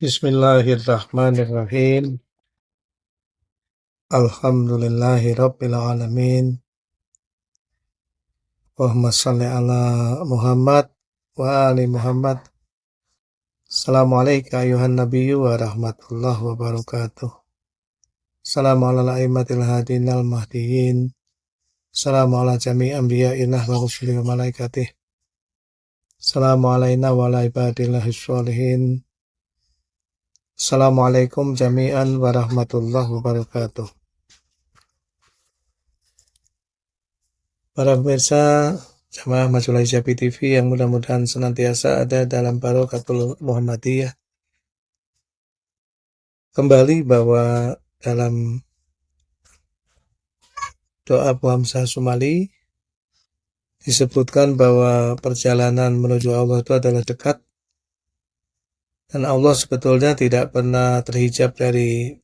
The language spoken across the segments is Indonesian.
Bismillahirrahmanirrahim. Alhamdulillahi rabbil alamin. Allahumma shalli ala Muhammad wa ali Muhammad. Assalamualaikum ayuhan nabiyyu wa rahmatullahi wa barakatuh. Assalamu ala a'immatil hadin al mahdiyin. Assalamu ala jami'i anbiya'illah wa rusuli wa malaikatih. Assalamu alaina wa ala ibadillahis sholihin. Assalamualaikum jami'an warahmatullahi wabarakatuh. Para pemirsa jamaah Majulah Hijabi TV yang mudah-mudahan senantiasa ada dalam Barakatul Muhammadiyah. Kembali bahwa dalam doa Abu Hamzah Sumali disebutkan bahwa perjalanan menuju Allah itu adalah dekat. Dan Allah sebetulnya tidak pernah terhijab dari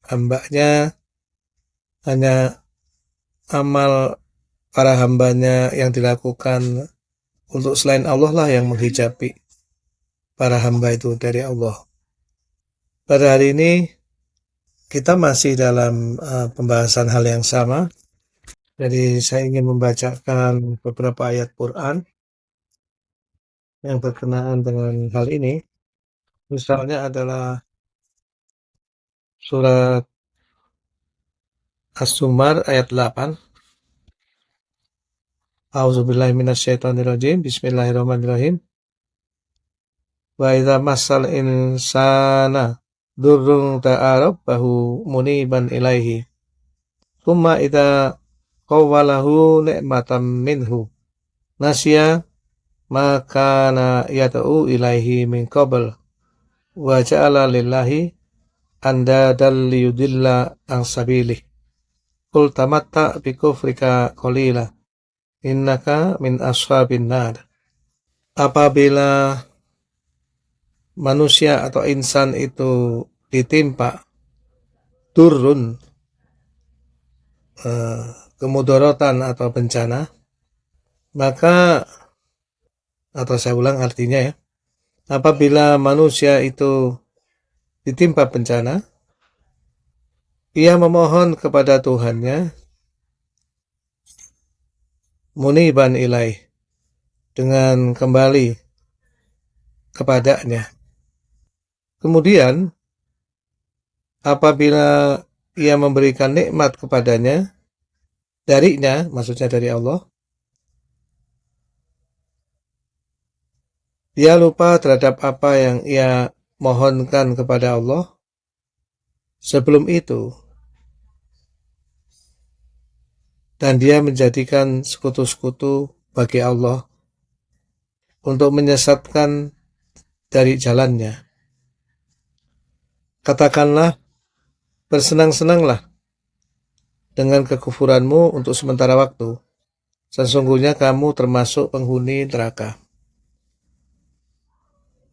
hambanya, hanya amal para hambanya yang dilakukan untuk selain Allah lah yang menghijabi para hamba itu dari Allah. Pada hari ini kita masih dalam pembahasan hal yang sama. Jadi saya ingin membacakan beberapa ayat Quran yang berkenaan dengan hal ini. Misalnya adalah surat As-Zumar ayat 8. A'udzubillahi minasyaitonirrajim. Bismillahirrahmanirrahim. Wa idza massal insana durrun ta'arabahu muniban ilaihi. Tsumma idza qawwalahu ni'matan minhu. Nasya ma kana yad'u ilaihi min qabl. Wa ja'ala lillahi andadan liyudilla an sabilih. Qul tamatta bi kufrika qalila innaka min ashabin nar. Apabila manusia atau insan itu ditimpa durun, kemudaratan atau bencana, maka, atau saya ulang artinya ya, apabila manusia itu ditimpa bencana, ia memohon kepada Tuhannya muniban ilaih, dengan kembali kepadanya. Kemudian apabila ia memberikan nikmat kepadanya darinya, maksudnya dari Allah, dia lupa terhadap apa yang ia mohonkan kepada Allah sebelum itu, dan dia menjadikan sekutu-sekutu bagi Allah untuk menyesatkan dari jalannya. Katakanlah, bersenang-senanglah dengan kekufuranmu untuk sementara waktu. Sesungguhnya kamu termasuk penghuni neraka.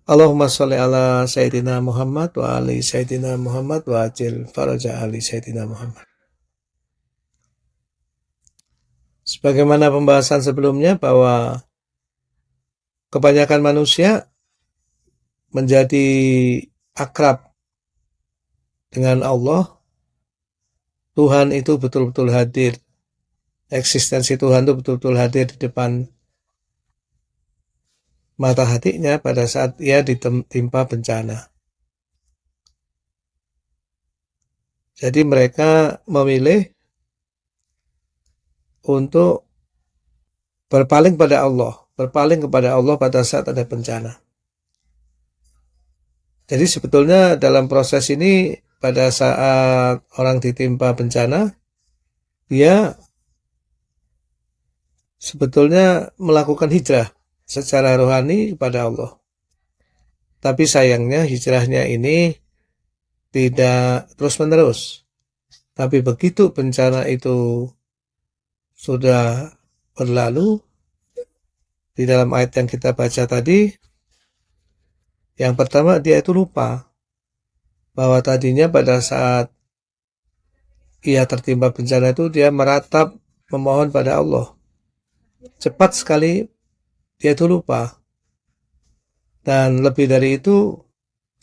Allahumma sholli ala Sayyidina Muhammad wa ali Sayyidina Muhammad wa ajil faraja ali Sayyidina Muhammad. Sebagaimana pembahasan sebelumnya bahwa kebanyakan manusia menjadi akrab dengan Allah. Tuhan itu betul-betul hadir. Eksistensi Tuhan itu betul-betul hadir di depan mata hatinya pada saat ia ditimpa bencana. Jadi mereka memilih untuk berpaling pada Allah, berpaling kepada Allah pada saat ada bencana. Jadi sebetulnya dalam proses ini, pada saat orang ditimpa bencana, dia sebetulnya melakukan hijrah secara rohani kepada Allah. Tapi sayangnya hijrahnya ini tidak terus-menerus. Tapi begitu bencana itu sudah berlalu, di dalam ayat yang kita baca tadi, yang pertama dia itu lupa bahwa tadinya pada saat ia tertimpa bencana itu dia meratap memohon pada Allah. Cepat sekali dia itu lupa. Dan lebih dari itu,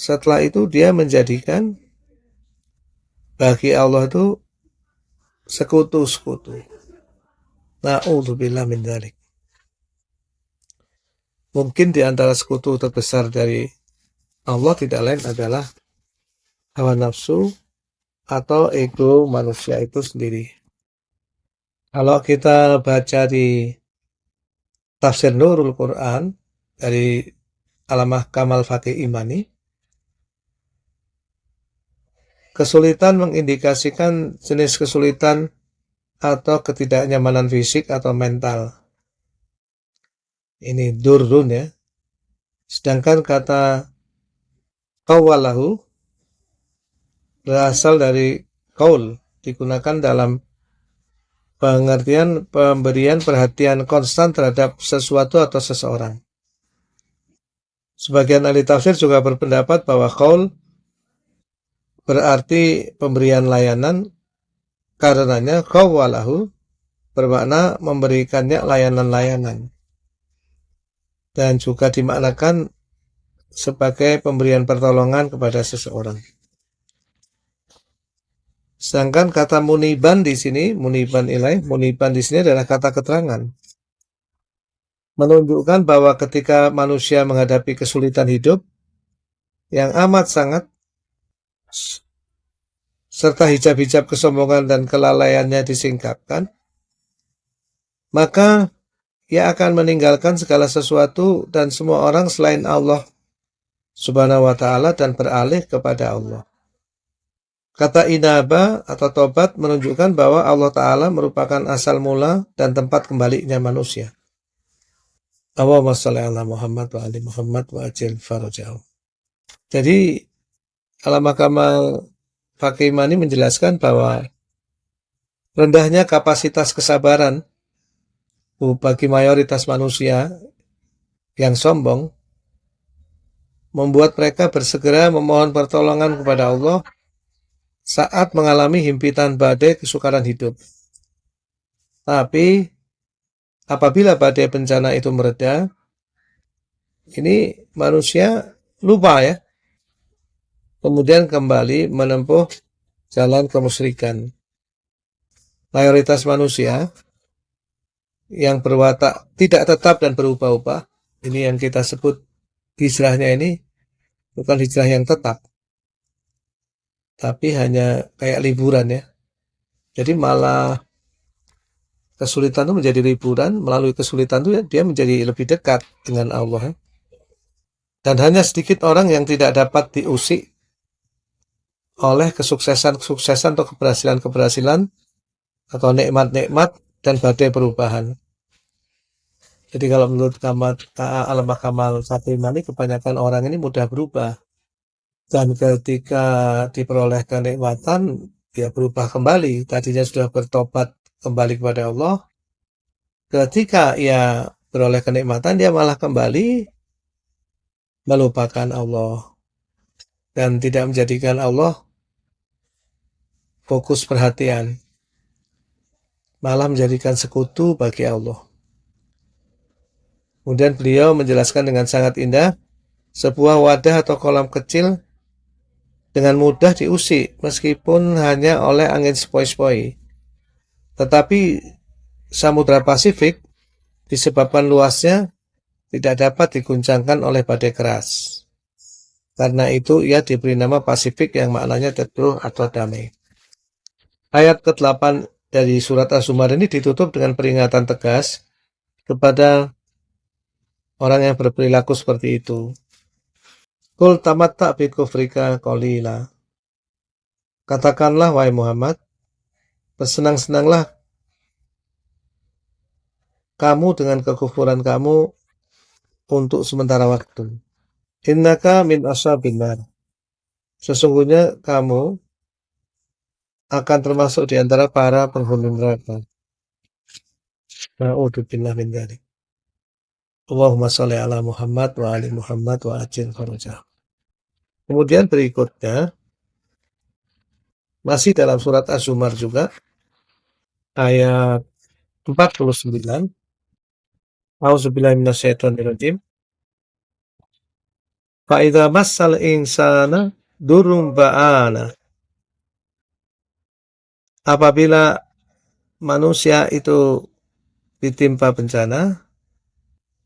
setelah itu dia menjadikan bagi Allah itu sekutu-sekutu. Na'udzubillah min dzalik. Mungkin di antara sekutu terbesar dari Allah tidak lain adalah hawa nafsu atau ego manusia itu sendiri. Kalau kita baca di tafsir Nurul Quran dari Allamah Kamal Fakih Imani, kesulitan mengindikasikan jenis kesulitan atau ketidaknyamanan fisik atau mental. Ini durrun ya. Sedangkan kata qawalahu berasal dari qaul, digunakan dalam pengertian pemberian perhatian konstan terhadap sesuatu atau seseorang. Sebagian ahli tafsir juga berpendapat bahwa qaul berarti pemberian layanan, karenanya qawalahu bermakna memberikannya layanan-layanan. Dan juga dimaknakan sebagai pemberian pertolongan kepada seseorang. Sedangkan kata muniban di sini, muniban di sini adalah kata keterangan. Menunjukkan bahwa ketika manusia menghadapi kesulitan hidup yang amat sangat, serta hijab-hijab kesombongan dan kelalaiannya disingkapkan, maka ia akan meninggalkan segala sesuatu dan semua orang selain Allah Subhanahu wa ta'ala dan beralih kepada Allah. Kata inaba atau tobat menunjukkan bahwa Allah Ta'ala merupakan asal mula dan tempat kembalinya manusia. Allahumma sholli ala Muhammad wa ali Muhammad wa ajil farajahu. Jadi Allamah Kamal Fakih Imani menjelaskan bahwa rendahnya kapasitas kesabaran bagi mayoritas manusia yang sombong membuat mereka bersegera memohon pertolongan kepada Allah saat mengalami himpitan badai kesukaran hidup. Tapi apabila badai bencana itu mereda, ini manusia lupa ya, kemudian kembali menempuh jalan kemusyrikan. Mayoritas manusia yang berwatak tidak tetap dan berubah-ubah, ini yang kita sebut hijrahnya ini bukan hijrah yang tetap, tapi hanya kayak liburan ya. Jadi malah kesulitan itu menjadi liburan, melalui kesulitan itu dia menjadi lebih dekat dengan Allah. Dan hanya sedikit orang yang tidak dapat diusik oleh kesuksesan-kesuksesan atau keberhasilan-keberhasilan atau nikmat-nikmat dan badai perubahan. Jadi kalau menurut Allamah Kamal Fakih Imani, kebanyakan orang ini mudah berubah. Dan ketika diperoleh kenikmatan, dia berubah kembali. Tadinya sudah bertobat kembali kepada Allah. Ketika ia beroleh kenikmatan, dia malah kembali melupakan Allah. Dan tidak menjadikan Allah fokus perhatian. Malah menjadikan sekutu bagi Allah. Kemudian beliau menjelaskan dengan sangat indah, sebuah wadah atau kolam kecil dengan mudah diusik meskipun hanya oleh angin sepoi-sepoi. Tetapi Samudra Pasifik disebabkan luasnya tidak dapat diguncangkan oleh badai keras. Karena itu ia diberi nama Pasifik yang maknanya teduh atau damai. Ayat ke-8 dari surat Az-Zumar ini ditutup dengan peringatan tegas kepada orang yang berperilaku seperti itu. Qul tamatta' bi kufrika qalila. Katakanlah wahai Muhammad, bersenang-senanglah kamu dengan kekufuran kamu untuk sementara waktu. Innaka min ashabin nar. Sesungguhnya kamu akan termasuk di antara para penghuni neraka. Na'udzubillah min dzalik. Allahumma sholli ala Muhammad wa ali Muhammad wa ajil farajah. Kemudian berikutnya masih dalam surat Az-Zumar juga ayat 49. A'udzubillahi minasyaitonirrajim. Fa idza massal insana durrun ba'ana. Apabila manusia itu ditimpa bencana,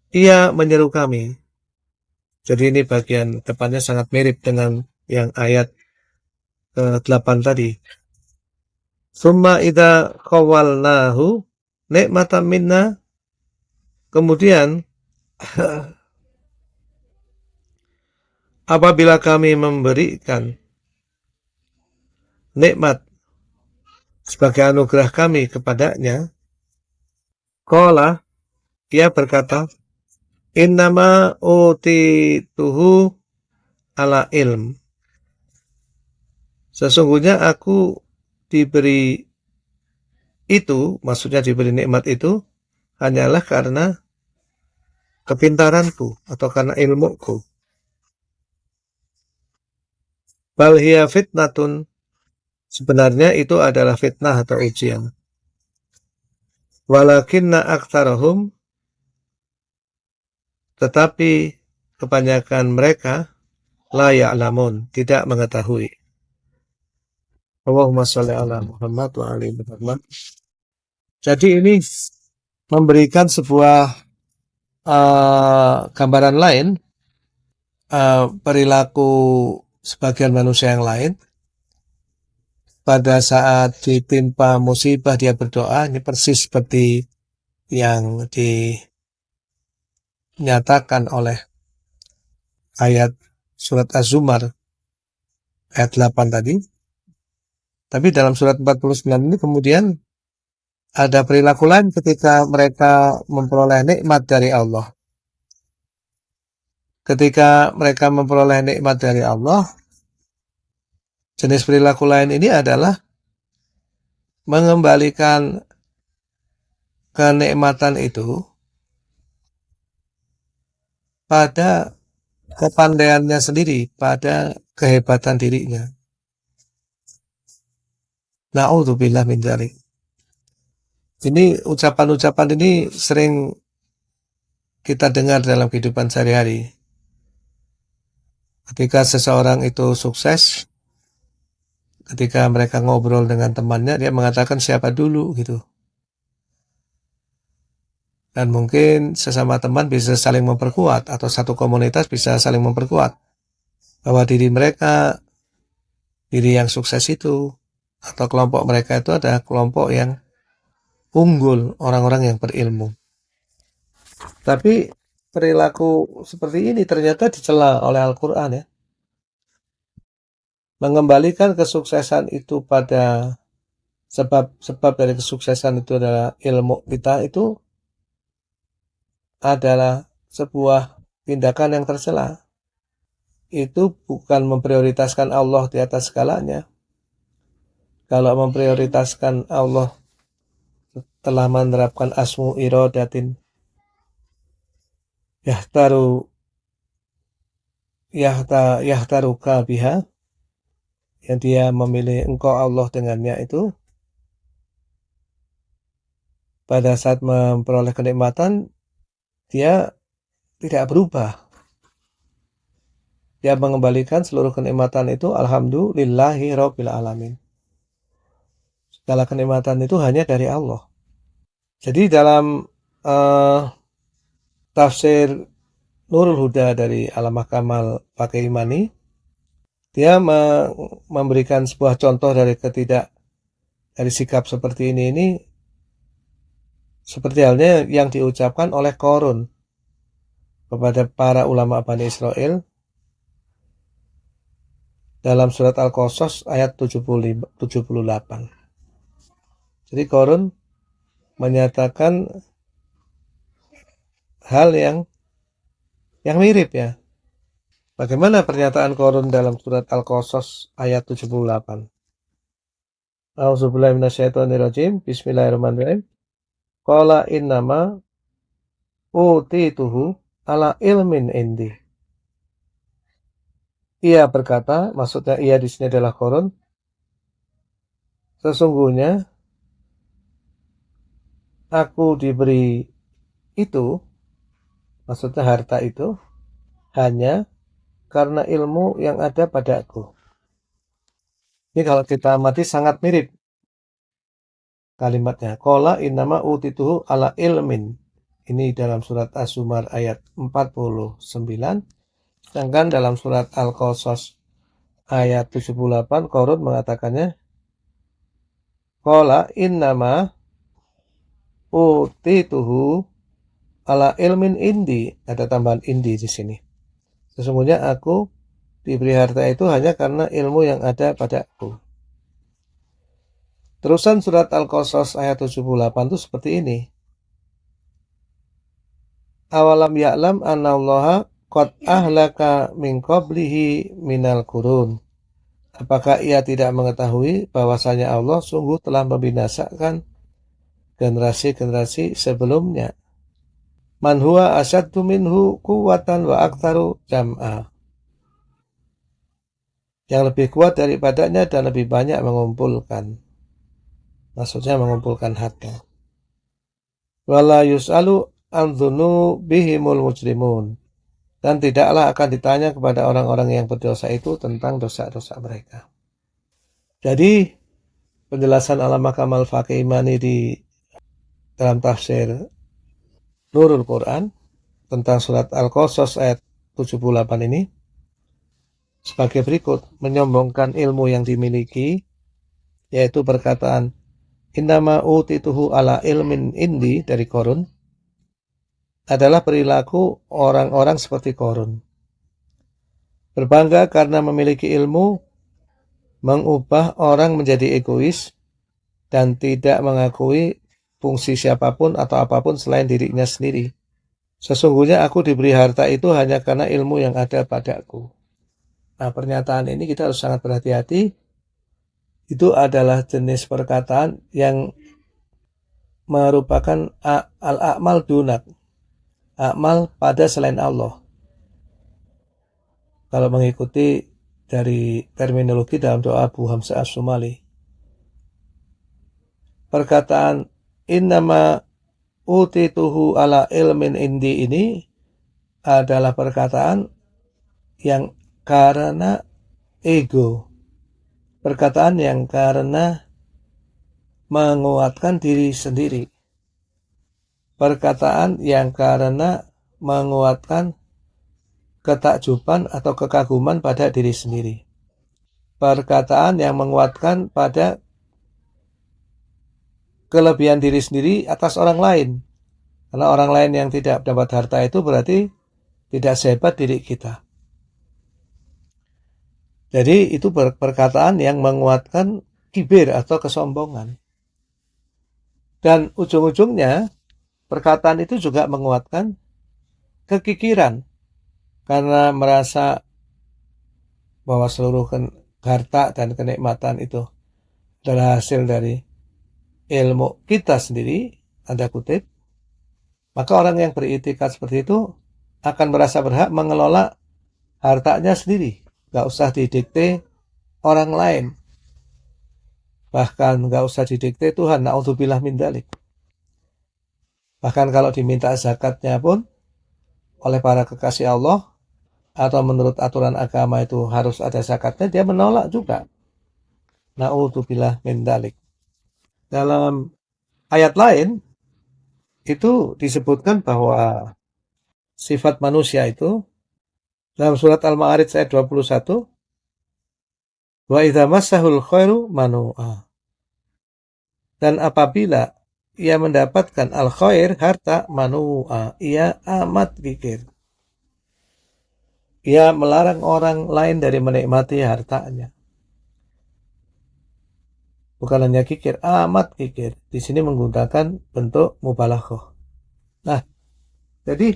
ia menyeru kami. Jadi ini bagian depannya sangat mirip dengan yang ayat ke-8 tadi. Summa idza khawalnahu ni'matan minna. Kemudian apabila kami memberikan nikmat sebagai anugerah kami kepadanya, qala, ia berkata, innama utituhu ala ilm. Sesungguhnya aku diberi itu, maksudnya diberi nikmat itu, hanyalah karena kepintaranku atau karena ilmuku. Bal hiya fitnatun. Sebenarnya itu adalah fitnah atau ujian. Walakinna aktsarahum, tetapi kebanyakan mereka la ya'lamun, tidak mengetahui. Allahumma sholli ala Muhammad wa ali Muhammad. Jadi ini memberikan sebuah gambaran lain, perilaku sebagian manusia yang lain. Pada saat ditimpa musibah dia berdoa, ini persis seperti yang dinyatakan oleh ayat surat Az-Zumar ayat 8 tadi. Tapi dalam surat 49 ini kemudian ada perilaku lain ketika mereka memperoleh nikmat dari Allah. Ketika mereka memperoleh nikmat dari Allah, jenis perilaku lain ini adalah mengembalikan kenikmatan itu pada kepandaiannya sendiri, pada kehebatan dirinya. Na'udzubillah min dzalik. Ini ucapan-ucapan ini sering kita dengar dalam kehidupan sehari-hari. Ketika seseorang itu sukses, ketika mereka ngobrol dengan temannya, dia mengatakan siapa dulu gitu. Dan mungkin sesama teman bisa saling memperkuat, atau satu komunitas bisa saling memperkuat bahwa diri mereka, diri yang sukses itu, atau kelompok mereka itu adalah kelompok yang unggul, orang-orang yang berilmu. Tapi perilaku seperti ini ternyata dicela oleh Al-Quran ya. Mengembalikan kesuksesan itu pada sebab dari kesuksesan itu adalah ilmu kita, itu adalah sebuah tindakan yang tercela. Itu bukan memprioritaskan Allah di atas segalanya. Kalau memprioritaskan Allah telah menerapkan asmu irodatin yahtaruka biha, yang dia memilih engkau Allah dengannya itu, pada saat memperoleh kenikmatan dia tidak berubah. Dia mengembalikan seluruh kenikmatan itu alhamdulillahi rabbil alamin. Segala kenikmatan itu hanya dari Allah. Jadi dalam tafsir Nurul Huda dari Allamah Kamal Pakai Imani, dia memberikan sebuah contoh dari sikap seperti ini seperti halnya yang diucapkan oleh Qarun kepada para ulama Bani Israel dalam surat Al-Qasas ayat 78. Jadi Qarun menyatakan hal yang mirip ya. Bagaimana pernyataan Qarun dalam surat Al-Qasas ayat 78? A'udzubillahi minasyaitonirrajim. Bismillahirrahmanirrahim. Qala innama utituhu ala ilmin indi. Ia berkata, maksudnya ia di sini adalah Qarun, sesungguhnya aku diberi itu, maksudnya harta itu, hanya karena ilmu yang ada padaku. Ini kalau kita amati sangat mirip kalimatnya. Qala innama utituhu ala ilmin. Ini dalam surat Az-Zumar ayat 49. Sedangkan dalam surat Al-Qasas ayat 78 Qarun mengatakannya qala innama utituhu ala ilmin indi. Ada tambahan indi di sini. Sesungguhnya aku diberi harta itu hanya karena ilmu yang ada padaku. Terusan surat Al-Qasas ayat 78 itu seperti ini. Awalam ya'lam annallaha qad ahlaka min qablihi minal qurun. Apakah ia tidak mengetahui bahwasanya Allah sungguh telah membinasakan generasi-generasi sebelumnya? Man huwa asyaddu minhu quwwatan wa aktsaru jam'a. Yang lebih kuat daripadanya dan lebih banyak mengumpulkan. Maksudnya mengumpulkan harta. Wala yus'alu an dzunubihimul mujrimun. Dan tidaklah akan ditanya kepada orang-orang yang berdosa itu tentang dosa-dosa mereka. Jadi penjelasan Allamah Kamal Faqih Imani di dalam tafsir Nurul Quran tentang surat Al-Qasas ayat 78 ini sebagai berikut, menyombongkan ilmu yang dimiliki, yaitu perkataan innama utituhu ala ilmin indi dari Qarun, adalah perilaku orang-orang seperti Qarun. Berbangga karena memiliki ilmu, mengubah orang menjadi egois, dan tidak mengakui fungsi siapapun atau apapun selain dirinya sendiri. Sesungguhnya aku diberi harta itu hanya karena ilmu yang ada padaku. Nah, pernyataan ini kita harus sangat berhati-hati. Itu adalah jenis perkataan yang merupakan al-a'mal dunak, amal pada selain Allah. Kalau mengikuti dari terminologi dalam doa Abu Hamzah As-Sumali, perkataan innama utituhu ala ilmin indi ini adalah perkataan yang karena ego, perkataan yang karena menguatkan diri sendiri, perkataan yang karena menguatkan ketakjuban atau kekaguman pada diri sendiri, perkataan yang menguatkan pada kelebihan diri sendiri atas orang lain. Karena orang lain yang tidak dapat harta itu berarti tidak sehebat diri kita. Jadi itu perkataan yang menguatkan kibir atau kesombongan. Dan ujung-ujungnya perkataan itu juga menguatkan kekikiran. Karena merasa bahwa seluruh harta dan kenikmatan itu adalah hasil dari ilmu kita sendiri, tanda kutip. Maka orang yang beriktikad seperti itu akan merasa berhak mengelola hartanya sendiri. Gak usah didikte orang lain. Bahkan gak usah didikte Tuhan. Na'udzubillah min dzalik. Bahkan kalau diminta zakatnya pun oleh para kekasih Allah atau menurut aturan agama itu harus ada zakatnya, dia menolak juga. Na'udzubillah min dzalik. Dalam ayat lain itu disebutkan bahwa sifat manusia itu dalam surat Al-Ma'arij ayat 21, wa idza massahul khairu manu'a. Dan apabila ia mendapatkan al-khair, harta, manu'a, ia amat kikir. Ia melarang orang lain dari menikmati hartanya. Bukan hanya kikir, amat kikir. Di sini menggunakan bentuk mubalaghah. Nah, jadi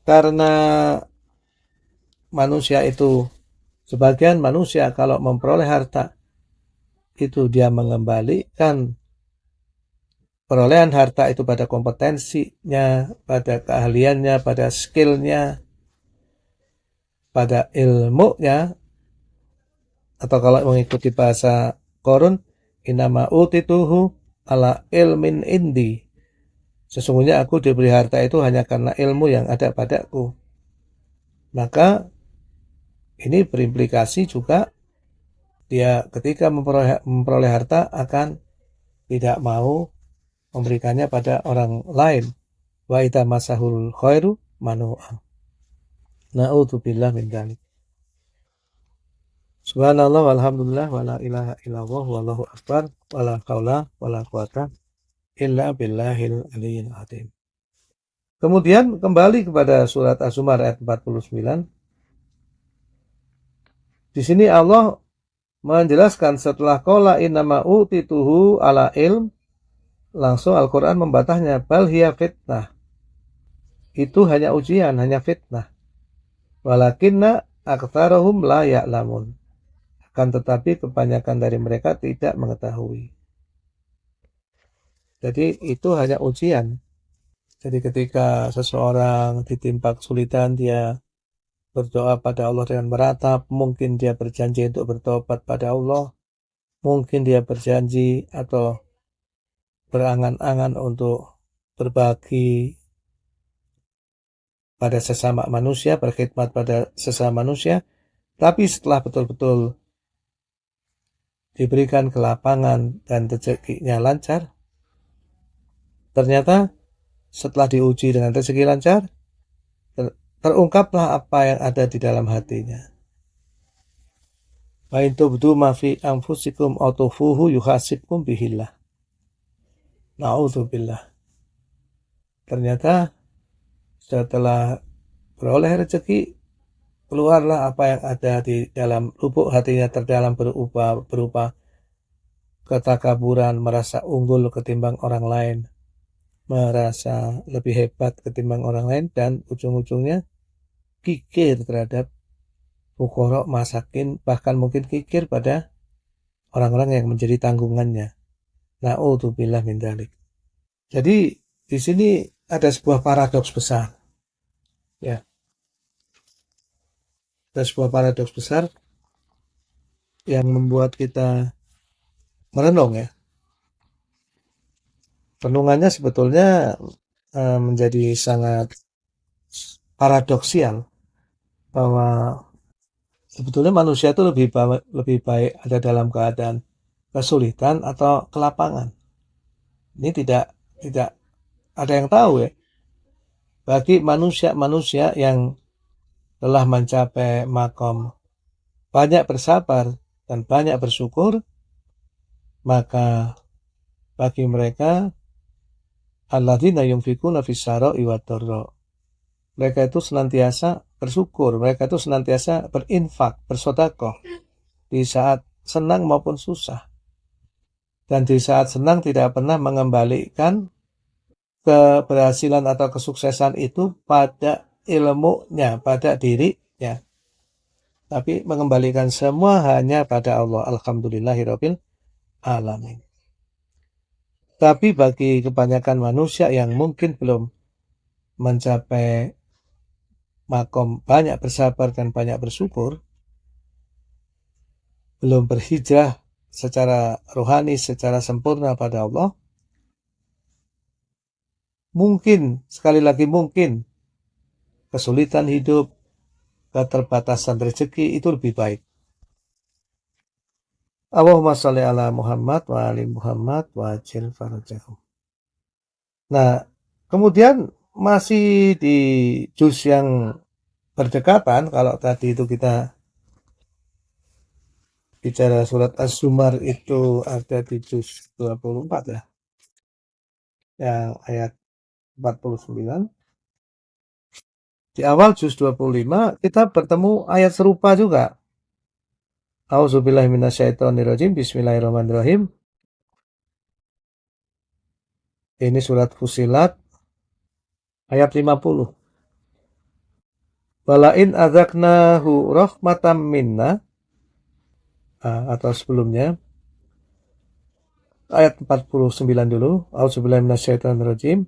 karena manusia itu, sebagian manusia kalau memperoleh harta, itu dia mengembalikan perolehan harta itu pada kompetensinya, pada keahliannya, pada skillnya, pada ilmunya, atau kalau mengikuti bahasa Qarun, innama utituhu ala ilmin indi. Sesungguhnya aku diberi harta itu hanya karena ilmu yang ada padaku. Maka ini berimplikasi juga dia ketika memperoleh harta akan tidak mau memberikannya pada orang lain. Wa idza masahul khairu manu'a. Na'udzubillah min dzalik. Subhanallah walhamdulillah wala ilaha illallah wallahu akbar wala haula wala quwata illa billahil aliyyil azim. Kemudian kembali kepada surat Az-Zumar ayat 49. Di sini Allah menjelaskan setelah qala innama utituhu ala ilm, langsung Al-Qur'an membatahnya bal hiya fitnah. Itu hanya ujian, hanya fitnah. Walakinna aktsarahum la ya'lamun. Akan tetapi kebanyakan dari mereka tidak mengetahui. Jadi itu hanya ujian. Jadi ketika seseorang ditimpa kesulitan, dia berdoa pada Allah dengan meratap, mungkin dia berjanji untuk bertobat pada Allah, mungkin dia berjanji atau berangan-angan untuk berbagi pada sesama manusia, berkhidmat pada sesama manusia, tapi setelah betul-betul diberikan kelapangan dan rezekinya lancar, ternyata setelah diuji dengan rezeki lancar, terungkaplah apa yang ada di dalam hatinya. Wa in tubdu ma fi anfusikum aw tukhfuhu yuhasibkum bihillah. Na'udzubillah. Ternyata setelah beroleh rezeki, keluarlah apa yang ada di dalam lubuk hatinya terdalam berupa ketakaburan, merasa unggul ketimbang orang lain, merasa lebih hebat ketimbang orang lain, dan ujung-ujungnya kikir terhadap fuqara, masakin, bahkan mungkin kikir pada orang-orang yang menjadi tanggungannya. Na'udzubillah min dzalik. Jadi di sini ada sebuah paradoks besar. Ya. Ada sebuah paradoks besar yang membuat kita merenung ya. Renungannya sebetulnya menjadi sangat paradoksial, bahwa sebetulnya manusia itu lebih baik ada dalam keadaan kesulitan atau kelapangan. Ini tidak ada yang tahu ya. Bagi manusia yang telah mencapai makom banyak bersabar dan banyak bersyukur, maka bagi mereka alladzina yunfikuna fis-sarai wad-dharra, mereka itu senantiasa bersyukur, mereka itu senantiasa berinfak, bersedekah di saat senang maupun susah. Dan di saat senang tidak pernah mengembalikan keberhasilan atau kesuksesan itu pada ilmunya, pada dirinya, tapi mengembalikan semua hanya pada Allah. Alhamdulillahirabbil alamin. Tapi bagi kebanyakan manusia yang mungkin belum mencapai makom banyak bersabar dan banyak bersyukur, belum berhijrah secara rohani, secara sempurna pada Allah, mungkin, sekali lagi mungkin, kesulitan hidup, keterbatasan rezeki itu lebih baik. Allahumma sholli ala Muhammad wa ali Muhammad wa ajil farajahum. Nah, kemudian masih di juz yang berdekatan, kalau tadi itu kita bicara surat Az-Zumar itu ada di juz 24 ya, yang ayat 49. Di awal juz 25 kita bertemu ayat serupa juga. A'udzubillahi minasyaitonirrajim. Bismillahirrahmanirrahim. Ini surat Fussilat ayat 50. Walain adzaknahu rahmatam minna, atau sebelumnya ayat 49 dulu. A'udzubillahi minasyaitonirrajim.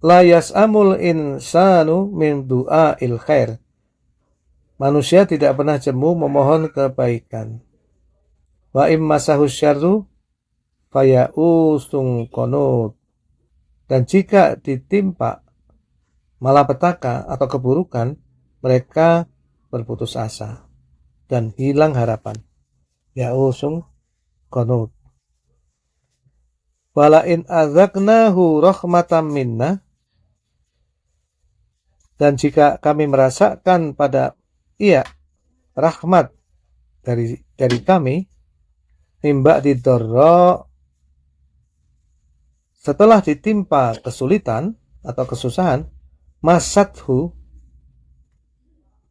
La yas'amul insanu min du'ail khair. Manusia tidak pernah jemu memohon kebaikan. Wa immasahu syarru faya'usung qanut. Dan jika ditimpa malapetaka atau keburukan, mereka berputus asa dan hilang harapan. Ya'usung qanut. Wala in adzaqnahu rahmatan minna, dan jika kami merasakan pada ia rahmat dari kami, mimba didorro, setelah ditimpa kesulitan atau kesusahan, masathu,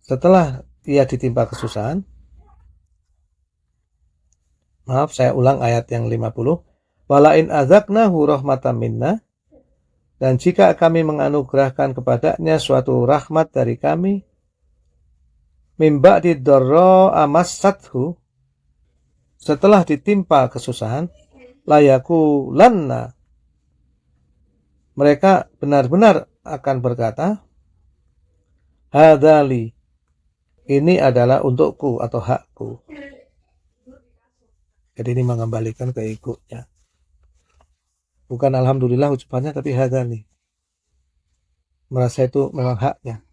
setelah ia ditimpa kesusahan, maaf saya ulang ayat yang 50, walain adzaqnahu rahmatan minna, dan jika kami menganugerahkan kepadanya suatu rahmat dari kami, mimba didorro amassathu, setelah ditimpa kesusahan, layaku lanna, mereka benar-benar akan berkata, hadali, ini adalah untukku atau hakku. Jadi ini mengembalikan ke egonya. Bukan alhamdulillah ucapannya, tapi hadali. Merasa itu memang haknya.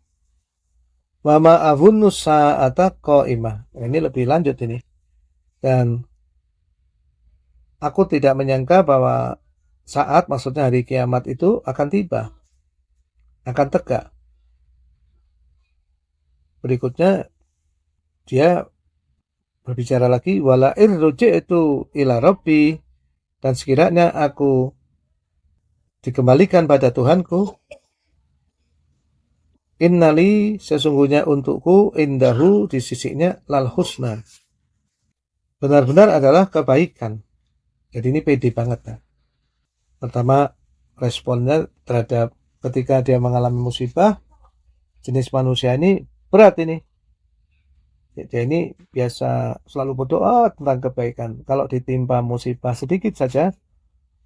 Wa ma'avunnu sa'ata qa'imah. Ini lebih lanjut ini. Dan aku tidak menyangka bahwa saat, maksudnya hari kiamat itu akan tiba, akan tegak. Berikutnya dia berbicara lagi, wala irruji'tu ila rabbi, dan sekiranya aku dikembalikan pada Tuhanku, innali, sesungguhnya untukku, indahu, di sisinya, lal husna, benar-benar adalah kebaikan. Jadi ini pede banget ya. Pertama, responnya terhadap ketika dia mengalami musibah, jenis manusia ini berat ini. Dia ini biasa selalu berdoa tentang kebaikan. Kalau ditimpa musibah sedikit saja,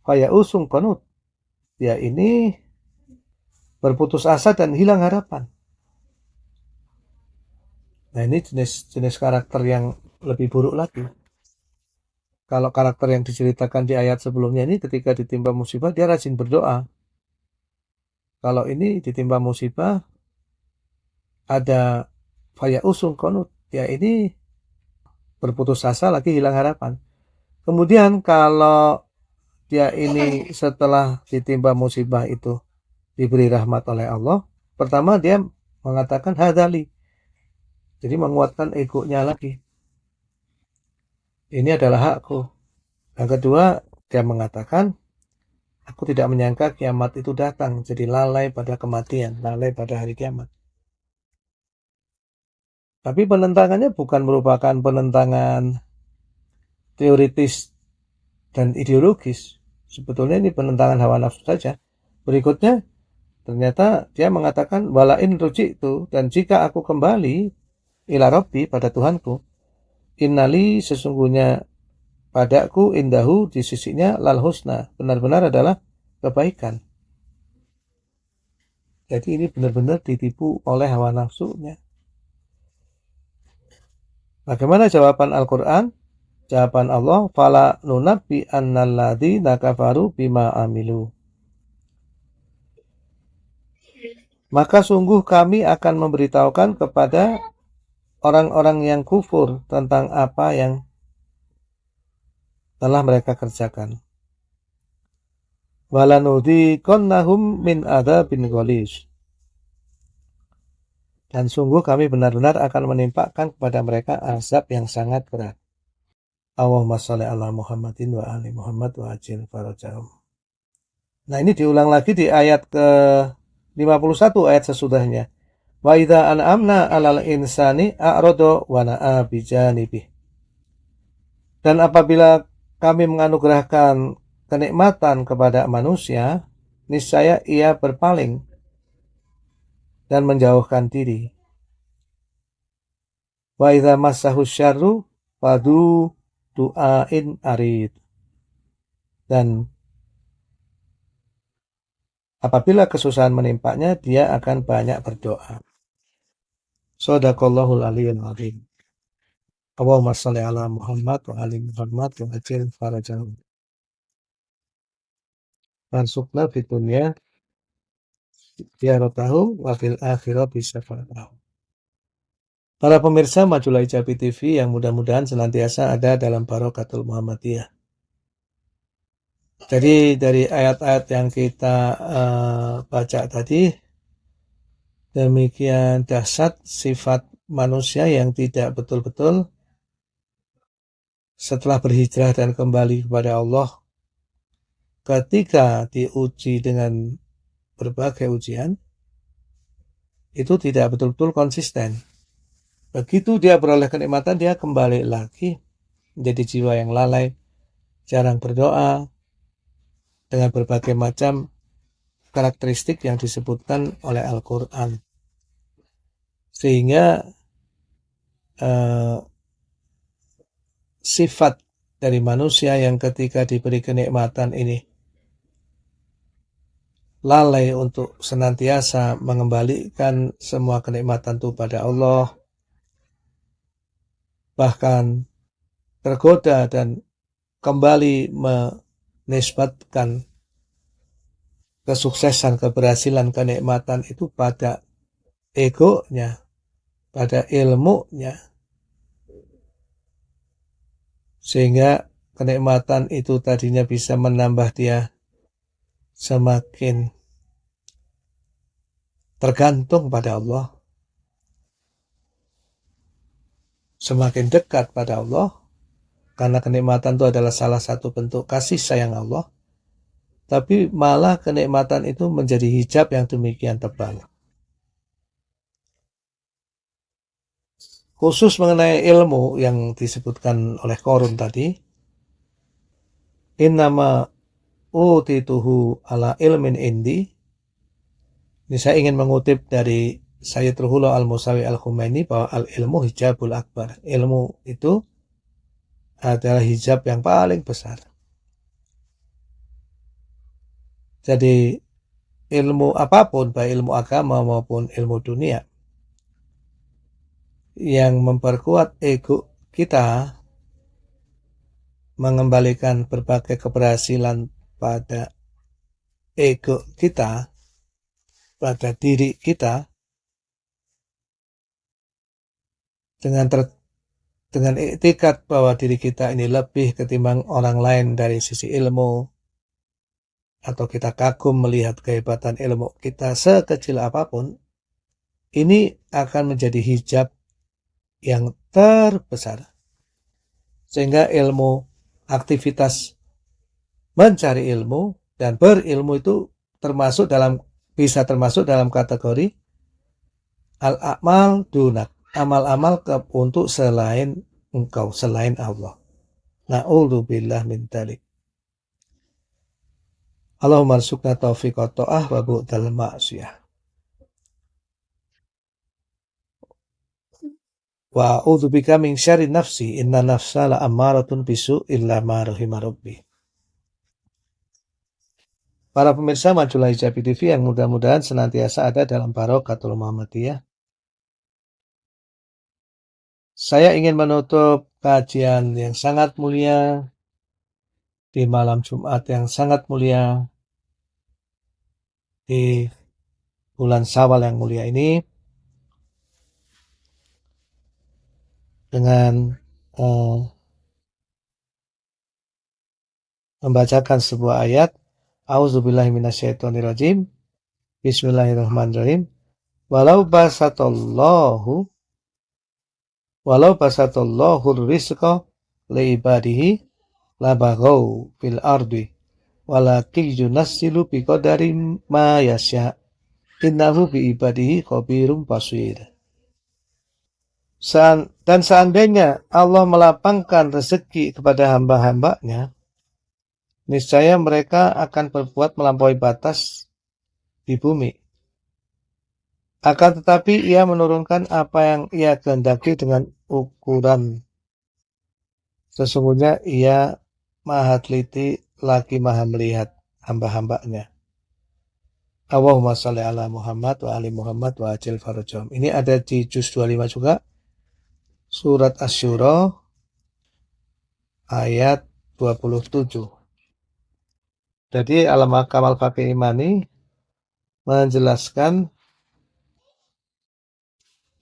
kayak usung konut, dia ini berputus asa dan hilang harapan. Nah ini jenis karakter yang lebih buruk lagi. Kalau karakter yang diceritakan di ayat sebelumnya ini, ketika ditimpa musibah dia rajin berdoa. Kalau ini ditimpa musibah, ada faya usung konut, ya ini berputus asa lagi hilang harapan. Kemudian kalau dia ini setelah ditimpa musibah itu diberi rahmat oleh Allah, pertama dia mengatakan hadali, jadi menguatkan egonya lagi, ini adalah hakku. Yang kedua, dia mengatakan, aku tidak menyangka kiamat itu datang, jadi lalai pada kematian, lalai pada hari kiamat. Tapi penentangannya bukan merupakan penentangan teoritis dan ideologis. Sebetulnya ini penentangan hawa nafsu saja. Berikutnya, ternyata dia mengatakan, walain ruji'tu, dan jika aku kembali ila Rabbi, pada Tuhanku, innali, sesungguhnya padaku, indahu, di sisinya, lal husna, benar-benar adalah kebaikan. Jadi ini benar-benar ditipu oleh hawa nafsunya. Bagaimana jawaban Al-Quran? Jawaban Allah, fala nunabbi annalladzina kafaru bima amilu. Maka sungguh kami akan memberitahukan kepada orang-orang yang kufur tentang apa yang telah mereka kerjakan. Walanudhiqannahum min adzabin ghalis. Dan sungguh kami benar-benar akan menimpakan kepada mereka azab yang sangat berat. Allahumma sholli ala Muhammadin wa ali Muhammad wa ajil farajahum. Nah ini diulang lagi di ayat ke 51, ayat sesudahnya. Wa idza an'amna 'alal insani a'rada wa na'a bijanibih. Dan apabila kami menganugerahkan kenikmatan kepada manusia, niscaya ia berpaling dan menjauhkan diri. Wa idza massahu syarru fadu du'ain arid. Dan apabila kesusahan menimpanya, dia akan banyak berdoa. Shadaqallahul aliyyul azim. Allahumma shalli ala Muhammad wa ali Muhammad wa ajil farajahum. Warzuqna fid dunya ziyaratahum wa fil akhirati syafaatahum. Para pemirsa Majulah Hijabi TV yang mudah-mudahan senantiasa ada dalam Barokatul Muhammadiyah. Jadi dari ayat-ayat yang kita baca tadi, demikian dahsyat sifat manusia yang tidak betul-betul setelah berhijrah dan kembali kepada Allah, ketika diuji dengan berbagai ujian, itu tidak betul-betul konsisten. Begitu dia beroleh kenikmatan, dia kembali lagi menjadi jiwa yang lalai, jarang berdoa, dengan berbagai macam karakteristik yang disebutkan oleh Al-Quran. Sehingga sifat dari manusia yang ketika diberi kenikmatan ini lalai untuk senantiasa mengembalikan semua kenikmatan itu pada Allah, bahkan tergoda dan kembali menisbatkan kesuksesan, keberhasilan, kenikmatan itu pada egonya, pada ilmunya, sehingga kenikmatan itu tadinya bisa menambah dia semakin tergantung pada Allah, semakin dekat pada Allah, karena kenikmatan itu adalah salah satu bentuk kasih sayang Allah, tapi malah kenikmatan itu menjadi hijab yang demikian tebal. Khusus mengenai ilmu yang disebutkan oleh Qarun tadi, innama utituhu ala ilmin indi. Ini saya ingin mengutip dari Sayyid Ruhullah Al-Musawi Al-Khumaini bahwa al-ilmu hijabul akbar. Ilmu itu adalah hijab yang paling besar. Jadi ilmu apapun, baik ilmu agama maupun ilmu dunia, yang memperkuat ego kita, mengembalikan berbagai keberhasilan pada ego kita, pada diri kita, dengan iktikad bahwa diri kita ini lebih ketimbang orang lain dari sisi ilmu, atau kita kagum melihat kehebatan ilmu kita sekecil apapun, ini akan menjadi hijab yang terbesar. Sehingga ilmu, aktivitas mencari ilmu dan berilmu itu bisa termasuk dalam kategori al-a'mal dunak, amal-amal untuk selain engkau, selain Allah. Na'udzubillah min dzalik. Allahumma arzuqna taufiq wa ta'ah wa bu'dal ma'siyah. Wa a'udzubika min syarri nafsi, inna nafsa la ammaratun bisu illa ma rahima rabbi. Para pemirsa Majulah Hijabi TV yang mudah-mudahan senantiasa ada dalam Barokatul Muhammadiyah. Saya ingin menutup kajian yang sangat mulia di malam Jumat yang sangat mulia di bulan Syawal yang mulia ini dengan membacakan sebuah ayat. A'udzubillahi minasyaitonirrajim. Bismillahirrahmanirrahim. Walau basatallahu rizqa li ibadihi labaghaw fil ardi walakin yunassilu biqadari ma yasha innahu bi ibadihi khabirum basir. Dan seandainya Allah melapangkan rezeki kepada hamba-hambanya, niscaya mereka akan berbuat melampaui batas di bumi. Akan tetapi ia menurunkan apa yang ia kehendaki dengan ukuran. Sesungguhnya ia maha teliti lagi maha melihat hamba-hambanya. Allahumma sholli ala Muhammad wa ali Muhammad wa ajil farajahum. Ini ada di juz 25 juga. Surat Asy-Syura ayat 27. Jadi Al-Allamah Kamal Faqih Imani menjelaskan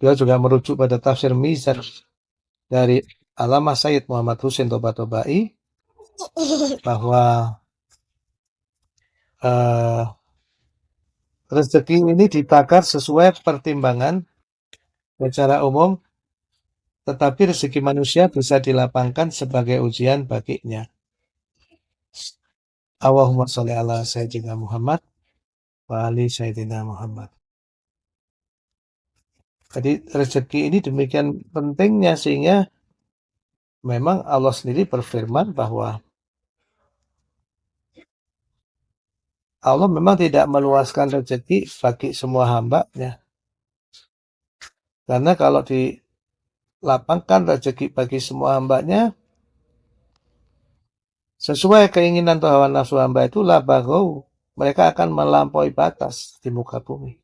Beliau juga merujuk pada tafsir Mizan dari Allamah Sayyid Muhammad Husain Tobatobai bahwa rezeki ini ditakar sesuai pertimbangan secara umum, tetapi rezeki manusia bisa dilapangkan sebagai ujian baginya. Allahumma sholli ala Sayyidina Muhammad wa ali Sayyidina Muhammad. Jadi rezeki ini demikian pentingnya sehingga memang Allah sendiri berfirman bahwa Allah memang tidak meluaskan rezeki bagi semua hamba-Nya. Karena kalau dilapangkan rezeki bagi semua hamba-Nya, sesuai keinginan atau hawa nafsu hamba itu labagau, mereka akan melampaui batas di muka bumi.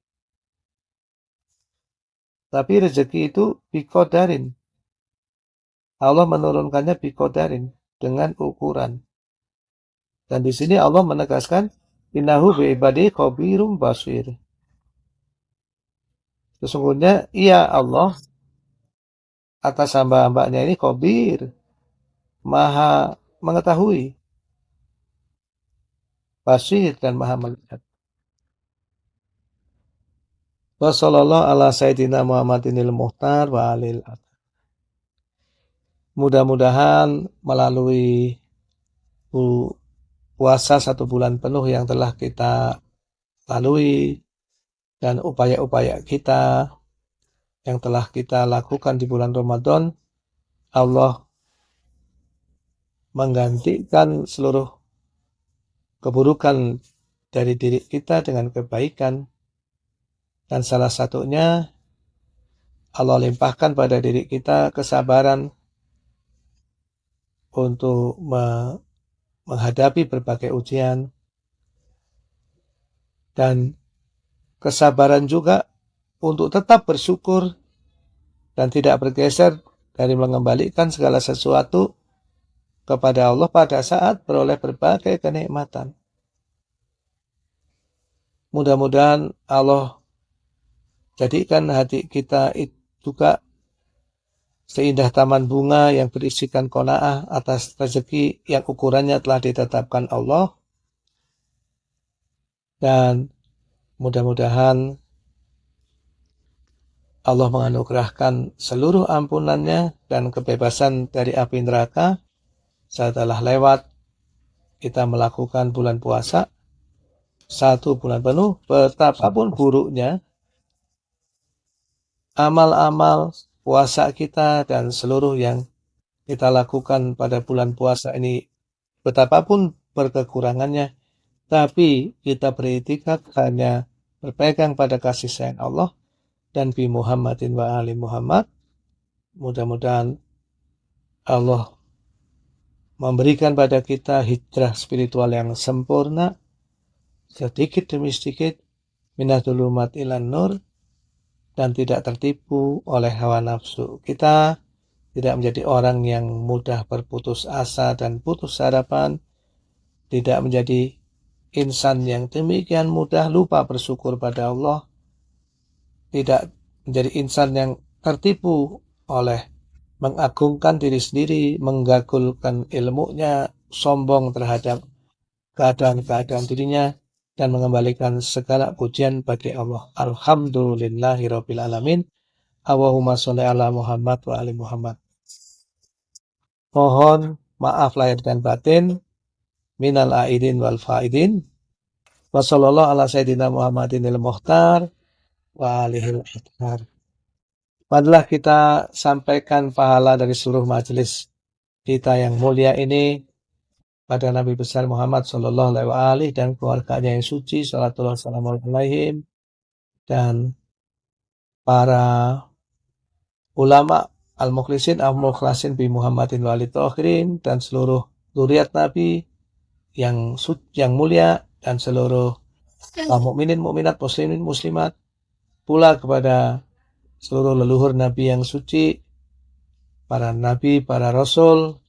Tapi rezeki itu bikodarin. Allah menurunkannya bikodarin dengan ukuran. Dan di sini Allah menegaskan innahu bi'ibadi khabirum basir. Sesungguhnya ia Allah atas hamba-hambanya ini khabir, maha mengetahui, basir dan maha melihat. Wassallallahu ala sayyidina Muhammadinil muhtar wa alil. Mudah-mudahan melalui puasa 1 bulan penuh yang telah kita lalui dan upaya-upaya kita yang telah kita lakukan di bulan Ramadan, Allah menggantikan seluruh keburukan dari diri kita dengan kebaikan, dan salah satunya Allah limpahkan pada diri kita kesabaran untuk menghadapi berbagai ujian, dan kesabaran juga untuk tetap bersyukur dan tidak bergeser dari mengembalikan segala sesuatu kepada Allah pada saat beroleh berbagai kenikmatan. Mudah-mudahan Allah jadikan hati kita itu juga seindah taman bunga yang berisikan qanaah atas rezeki yang ukurannya telah ditetapkan Allah. Dan mudah-mudahan Allah menganugerahkan seluruh ampunannya dan kebebasan dari api neraka setelah lewat kita melakukan bulan puasa 1 bulan penuh. Betapapun buruknya amal-amal puasa kita dan seluruh yang kita lakukan pada bulan puasa ini, betapapun berkekurangannya, tapi kita beritikad hanya berpegang pada kasih sayang Allah dan bi Muhammadin wa ali Muhammad. Mudah-mudahan Allah memberikan pada kita hijrah spiritual yang sempurna, sedikit demi sedikit minadulumat ilan nur, dan tidak tertipu oleh hawa nafsu. Kita tidak menjadi orang yang mudah berputus asa dan putus harapan, tidak menjadi insan yang demikian mudah lupa bersyukur pada Allah, tidak menjadi insan yang tertipu oleh mengagungkan diri sendiri, menggagulkan ilmunya, sombong terhadap keadaan-keadaan dirinya, dan mengembalikan segala pujian bagi Allah. Alhamdulillahirabbil alamin. Allahumma sholli ala Muhammad wa ali Muhammad. Mohon maaf lahir dan batin minal aidin wal faidin. Wassallallahu ala sayyidina Muhammadinil muhtar wa alihil adhar. Marilah kita sampaikan pahala dari seluruh majelis kita yang mulia ini pada Nabi besar Muhammad sallallahu alaihi wasallam dan keluarganya yang suci, salatullah salamu alaihim, dan para ulama al-mukhlisin al-mukhlasin bi Muhammadin wa ali takhirin, dan seluruh zuriat Nabi yang mulia, dan seluruh kaum mukminin mukminat, muslimin muslimat, pula kepada seluruh leluhur Nabi yang suci, para nabi, para rasul,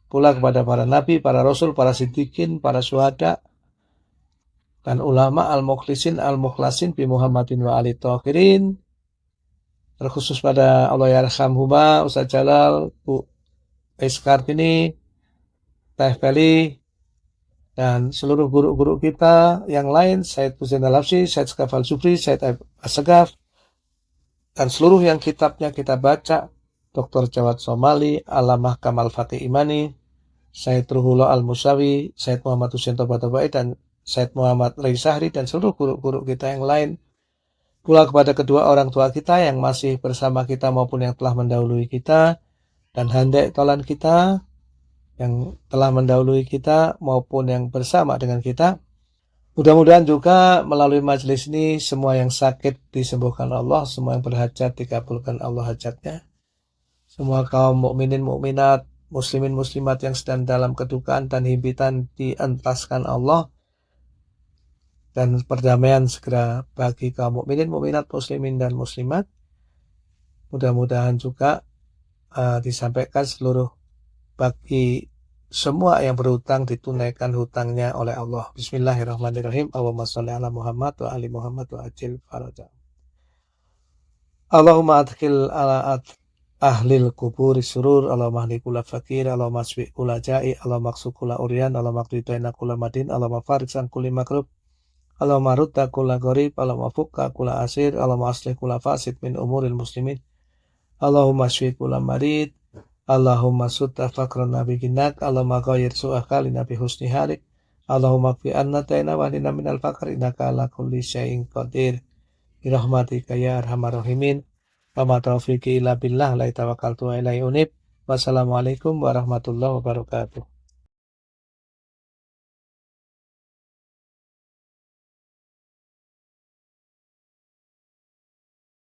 pula kepada para nabi, para rasul, para siddiqin, para syuhada, dan ulama al-mukhlisin al-mukhlasin bi Muhammadin wa ali takhirin, terkhusus pada Allahyarhamhuma, Ustaz Jalal, Bu Kartini, Teh Feli, dan seluruh guru-guru kita yang lain, Said Husain Al-Habsyi, Said Sekaf Al-Zufri, Said As-Segaf, dan seluruh yang kitabnya kita baca, Dr. Jawad Somali, Alamah Kamal Fatih Imani, Said Ruhullah Al-Musawi, Said Muhammad Husain Toba-Tobai, dan Said Muhammad Rai Sahri, dan seluruh guru-guru kita yang lain. Pula kepada kedua orang tua kita yang masih bersama kita maupun yang telah mendahului kita, dan handai tolan kita yang telah mendahului kita maupun yang bersama dengan kita. Mudah-mudahan juga melalui majelis ini semua yang sakit disembuhkan Allah, semua yang berhajat dikabulkan Allah hajatnya. Semua kaum mukminin mukminat, muslimin muslimat yang sedang dalam kedukaan dan himpitan dientaskan Allah, dan perdamaian segera bagi kaum mukminin mukminat, muslimin dan muslimat. Mudah-mudahan juga disampaikan seluruh bagi semua yang berhutang ditunaikan hutangnya oleh Allah. Bismillahirrahmanirrahim. Allahumma sholli ala Muhammad wa ali Muhammad wa ajil farajah. Allahumma adkhil ala ahlil kuburi surur, Allahumma ahli kula fakir, Allahumma aswi kula ja'i, Allahumma aksu kula urian, Allahumma qritaina kula madin, Allahumma farizan kuli makrub, Allahumma rudda kula gharib, Allahumma fukka kula asir, Allahumma aslih kula fasid min umuril muslimin, Allahumma aswi kula marid, Allahumma sutta fakrana biginak, Allahumma ghayyir su'akalina bi husni halik, Allahumma fi anna ta'ina wa ahlina minal fakr, innaka ala kulli syai'in qadir, birahmatika ya arhamar rahimin, wa ma taufiqi illa billah, la tawakkaltu wa ilaihi unib. Wassalamualaikum warahmatullahi wabarakatuh.